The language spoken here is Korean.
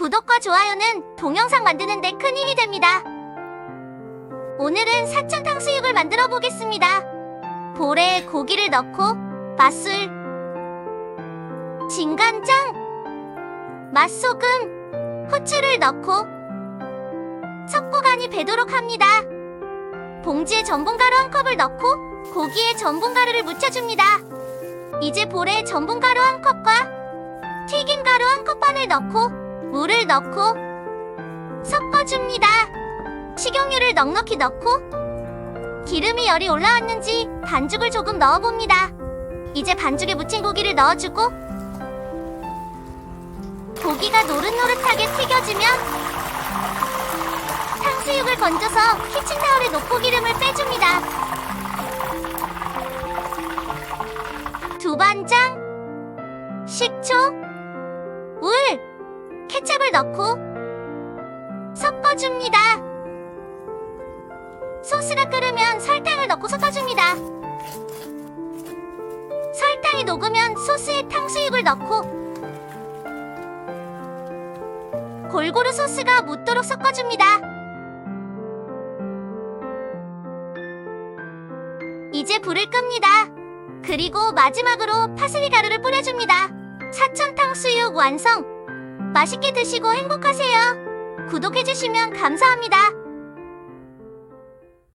구독과 좋아요는 동영상 만드는 데 큰 힘이 됩니다. 오늘은 사천 탕수육을 만들어 보겠습니다. 볼에 고기를 넣고 맛술, 진간장, 맛소금, 후추를 넣고 섞고 간이 배도록 합니다. 봉지에 전분가루 1컵을 넣고 고기에 전분가루를 묻혀줍니다. 이제 볼에 전분가루 1컵과 튀김가루 1컵 반을 넣고 물을 넣고 섞어줍니다. 식용유를 넉넉히 넣고 기름이 열이 올라왔는지 반죽을 조금 넣어봅니다. 이제 반죽에 묻힌 고기를 넣어주고 고기가 노릇노릇하게 튀겨지면 탕수육을 건져서 키친타올에 놓고 기름을 빼줍니다. 두반장, 식초, 물, 케첩을 넣고 섞어줍니다. 소스가 끓으면 설탕을 넣고 섞어줍니다. 설탕이 녹으면 소스에 탕수육을 넣고 골고루 소스가 묻도록 섞어줍니다. 이제 불을 끕니다. 그리고 마지막으로 파슬리 가루를 뿌려줍니다. 사천 탕수육 완성! 맛있게 드시고 행복하세요. 구독해주시면 감사합니다.